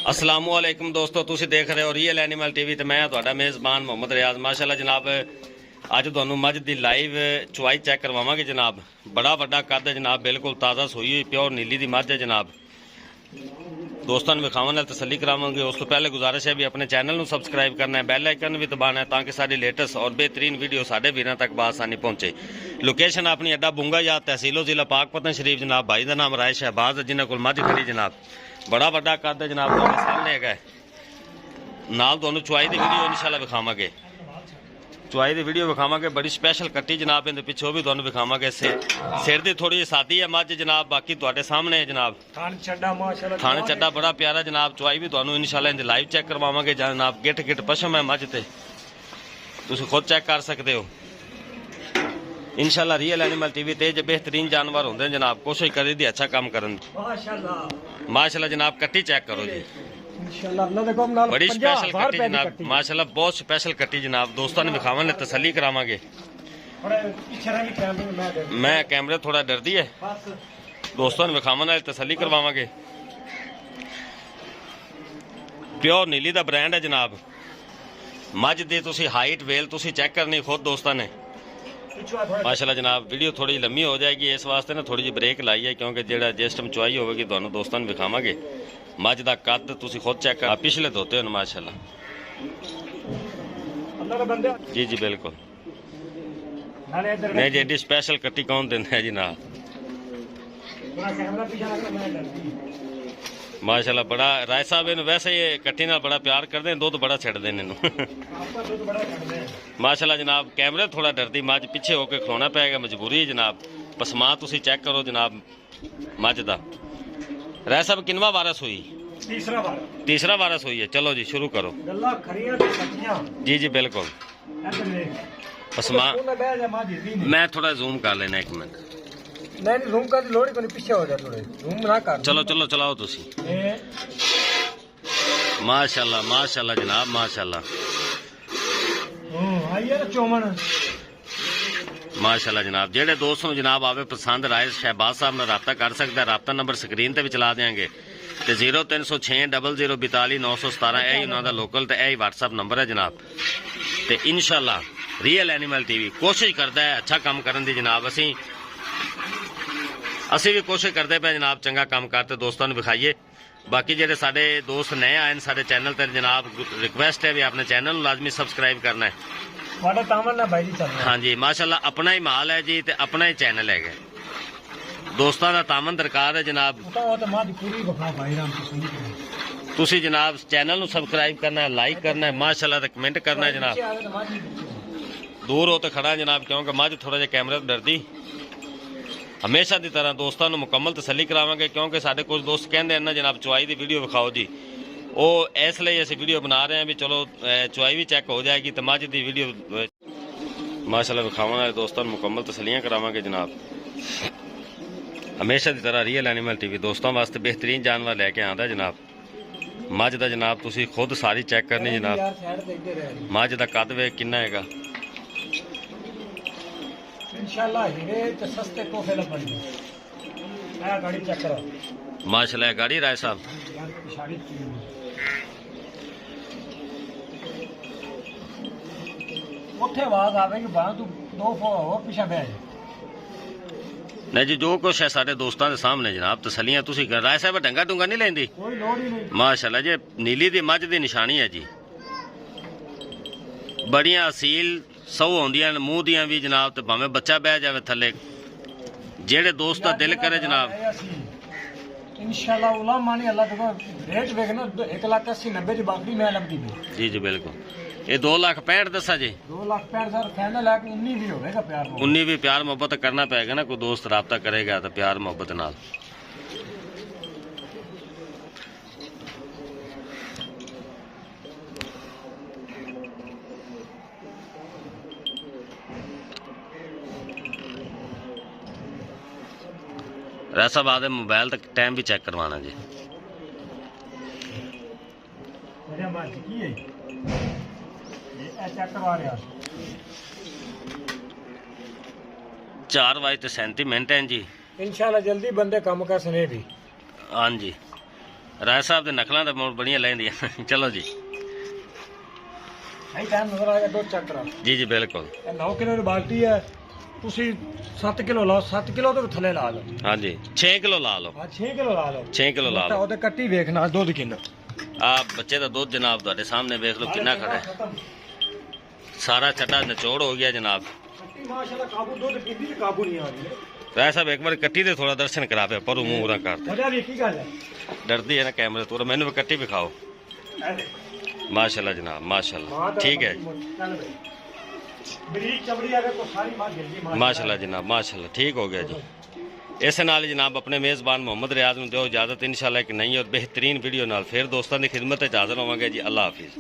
अस्सलामुअलैकुम दोस्तों, तुसीं देख रहे हो रीयल एनिमल टीवी ते मैं तुहाडा मेज़बान मोहम्मद रियाज। माशाअल्लाह जनाब, अज तुहानूं मझ दी लाइव चुआई चेक करवावांगे जनाब। बड़ा वड्डा कद है जनाब, बिल्कुल ताज़ा सूई हुई प्योर नीली दी मझ है जनाब। दोस्तों नूं विखावन नाल तसल्ली करावांगे। उस तो पहले गुजारिश है भी अपने चैनल नूं सबसक्राइब करना है, बैल आइकन भी दबाना है ताकि सारी लेटेस्ट और बेहतरीन वीडियो साडे वीरां तक बासानी पहुंचे। लोकेशन अपनी अड्डा बुंगा या तहसीलो जिला पाकपतन शरीफ जनाब। भाई का नाम राय शहबाज, जिन्हां कोल मझ खड़ी जनाब। बड़ा वड्डा कद है जनाब, तुहाडे सामने हैगा। नाल तुहानूं चुआई दी वीडियो इंशाअल्लाह विखावांगे। चुआई की वीडियो विखावांगे। बड़ी स्पैशल कट्टी जनाब, इहदे पिछों भी तुहानूं विखावांगे। सिर दी थोड़ी जी सादी है मझ जनाब, बाकी तुहाडे सामने है जनाब। थाने चड्डा बड़ा प्यारा जनाब। चुआई भी तुहानूं इंशाअल्लाह इहदी लाइव चेक करवावांगे जनाब। गिट गिट पशम है मझ ते, तुसीं खुद चेक कर सकते हो। इंशाअल्लाह रियल एनिमल टीवी ते जो बेहतरीन जानवर होंदे ने जनाब, कोशिश करी दी अच्छा काम करन दी। माशाअल्लाह जनाब, कट्टी चेक करो जी। बड़ी स्पेशल कट्टी जनाब, माशाअल्लाह बहुत स्पेशल कट्टी जनाब। दोस्तों ने विखावन तसल्ली करावांगे। मैं कैमरे थोड़ा डरदी है, दोस्तों ने विखावन तसल्ली करवावांगे। प्योर नीली दा ब्रांड है जनाब। मझ दी तुसी हाइट वेल तुसी चेक करनी खुद दोस्तों ने। माशाअल्लाह जनाब, वीडियो थोड़ी लंबी हो जाएगी, इस वास्ते ना थोड़ी जी ब्रेक लाई है, क्योंकि जेड़ा जिस टाइम चुआई होगी तुहानूं दोस्तों ने विखावांगे। मझ दा कद तुसी खुद चेक कर, पिछले धोते हो माशाअल्लाह। जी जी बिल्कुल नहीं जी, एडी स्पेशल कट्टी कौन देंदा है जी ना। माशाअल्लाह बड़ा राय साहब इन वैसे ये कट्टी नाल बड़ा प्यार करते हैं, दुध बड़ा छड्डदे ने इनू। माशाअल्लाह जनाब, कैमरे थोड़ा डरदी मझ, पीछे होकर खलोना पेगा, मजबूरी है जनाब। पसमा तुसी चेक करो जनाब मझ दा। राय साहब किनवा वारस हुई? तीसरा वारस हुई है। चलो जी शुरू करो। जी जी बिल्कुल। पसमा मैं थोड़ा जूम कर लेना एक मिनट। नहीं रूम का लोड़ कोनी, पीछे हो जा थोड़े, रूम ना कर। चलो चलो चलाओ तुसी। माशाअल्लाह माशाअल्लाह जनाब, माशाअल्लाह आइए चौमन। माशाअल्लाह जनाब, जेडे दोस्तों जनाब आवे पसंद राय शहबाज साहब नाल रब्ता कर सकता है। रब्ता नंबर स्क्रीन ते भी चला देंगे ते 0306 00 42 917 यही उन्होंने लोकल ते यही व्हाट्सअप नंबर है जनाब। ते इंशाअल्लाह रियल एनिमल टीवी कोशिश करता है अच्छा काम करने की जनाब। असी भी कोशिश करते पे जनाब चंगा काम करते दोस्तों ने विखाइए। बाकी जेडे साडे दोस्त नए आए हैं साडे चैनल ते जनाब, रिक्वेस्ट है भी अपने चैनल लाजमी सबसक्राइब करना है। हाँ जी माशाअल्लाह, अपना ही माल है जी ते अपना ही चैनल है। दोस्तों का तामन दरकार है जनाब। तुसी जनाब चैनल नूं सबसक्राइब करना है, लाइक करना है, माशाअल्लाह ते कमेंट करना है जनाब। दूर हो तो खड़ा जनाब, क्योंकि मझ थोड़ा जिहा कैमरे तो डरदी। हमेशा की तरह दोस्तों को मुकम्मल तसल्ली करावांगे, क्योंकि साडे कुछ दोस्त कहते हैं ना जनाब चुआई की वीडियो विखाओ जी। वो इसलिए असीं वीडियो बना रहे हैं भी चलो चुआई भी चेक हो जाएगी तो मझ की वीडियो माशाअल्लाह विखावन वाले दोस्तों को मुकम्मल तसल्लियां करावांगे जनाब। हमेशा की तरह रियल एनिमल टीवी दोस्तों वास्ते बेहतरीन जानवर लैके आंदा जनाब। मझ का जनाब तुसी खुद सारी चेक करनी जनाब। मझ का कद वे किन्ना हैगा। माशाअल्लाह गाड़ी राय साहब आवाज आवेगी तू 2 फुट पीछे बैठ। नहीं जी, जो कुछ है सारे दोस्तों के सामने जनाब, तसलियां तुसी कर। राय साहब डंगा डूंगा नहीं लेंदी? माशाअल्लाह जी, नीली दी मझ दी निशानी है जी। बड़ियां असील सौ होंदियां ने मूँह दियां भी जनाब, तो भावें बच्चा बह जाए थले। जेड़े दोस्त का दिल करे जनाब इंशाअल्लाह उला मानी अल्लाह देखो रेट देखना 1,80,90 दी बाकरी मैं लगदी भी। जी जी बिल्कुल। ये 2,65,000 दसा जी। 2,65,000 फाइनल है कि 19 भी होगा प्यार। 19 भी प्यार मोहब्बत करना पेगा ना, कोई दोस्त राब्ता करेगा तो प्यार मोहब्बत नाल। रैसा बाद मोबाइल तक टाइम भी चेक करवाना जी। चेक करवा रहा 4:37 मिनट हैं जी। इंशाल्लाह जल्दी बंदे काम कर सने भी। हाँ जी ਰਾਏ ਸਾਹਿਬ ਦੇ ਨਕਲਾਂ ਤਾਂ ਬਹੁਤ ਬੜੀਆਂ ਲੈਂਦੀਆਂ ਚਲੋ ਜੀ ਇਹ ਟਾਈਮ ਨਜ਼ਰ ਆ ਗਿਆ ਦੁੱਧ ਚੈੱਕ ਕਰਾ ਜੀ ਜੀ ਬਿਲਕੁਲ ਇਹ 9 ਕਿਲੋ ਦੀ ਬਾਲਟੀ ਹੈ ਤੁਸੀਂ 7 ਕਿਲੋ ਲਾਓ 7 ਕਿਲੋ ਤੋਂ ਵੀ ਥੱਲੇ ਲਾ ਲਓ ਹਾਂਜੀ 6 ਕਿਲੋ ਲਾ ਲਓ ਹਾਂ 6 ਕਿਲੋ ਲਾ ਲਓ 6 ਕਿਲੋ ਲਾ ਲਓ ਉਹਦੇ ਕੱਟੀ ਵੇਖਣਾ ਦੁੱਧ ਕਿੰਨਾ ਆ ਬੱਚੇ ਦਾ ਦੁੱਧ ਜਨਾਬ ਤੁਹਾਡੇ ਸਾਹਮਣੇ ਵੇਖ ਲਓ ਕਿੰਨਾ ਖੜਾ ਹੈ ਸਾਰਾ ਚੱਡਾ ਨਿਚੋੜ ਹੋ ਗਿਆ ਜਨਾਬ ਕੱਟੀ ਮਾਸ਼ਾਅੱਲਾ ਕਾਬੂ ਦੁੱਧ ਪੀਂਦੀ ਤੇ ਕਾਬੂ ਨਹੀਂ ਆ ਰਹੀ ਰਾਏ ਸਾਹਿਬ ਇੱਕ ਵਾਰ ਕੱਟੀ ਦੇ ਥੋੜਾ ਦਰਸ਼ਨ ਕਰਾ ਪਿਆ ਪਰੂ ਮੂੰਹ ਨਾ ਕਰ ਵਜ੍ਹਾ ਵੀ ਕੀ ਗੱਲ ਹੈ ਡਰਦੀ ਹੈ ਨਾ ਕੈਮਰੇ ਤੋਂ ਮੈਨੂੰ ਵੀ ਕੱਟੀ ਵਿਖਾਓ ਮਾਸ਼ਾਅੱਲਾ ਜਨਾਬ ਮਾਸ਼ਾਅੱਲਾ ਠੀਕ ਹੈ ਬਰੀਕ ਚਮੜੀ ਆ ਕੋ ਸਾਰੀ ਮਾਂ ਗਿਰਦੀ ਮਾਸ਼ਾਅੱਲਾ ਜਨਾਬ ਮਾਸ਼ਾਅੱਲਾ ਠੀਕ ਹੋ ਗਿਆ ਜੀ ਇਸ ਨਾਲ ਹੀ ਜਨਾਬ ਆਪਣੇ ਮੇਜ਼ਬਾਨ ਮੁਹੰਮਦ ਰਿਆਜ਼ ਨੂੰ ਦਿਓ ਇਜਾਜ਼ਤ ਇਨਸ਼ਾਅੱਲਾ ਇੱਕ ਨਈ ਔਰ ਬਿਹਤਰੀਨ ਵੀਡੀਓ ਨਾਲ ਫਿਰ ਦੋਸਤਾਂ ਦੀ ਖਿਦਮਤ 'ਚ ਹਾਜ਼ਰ ਹੋਵਾਂਗੇ ਜੀ ਅੱਲਾ ਹਾਫਿਜ਼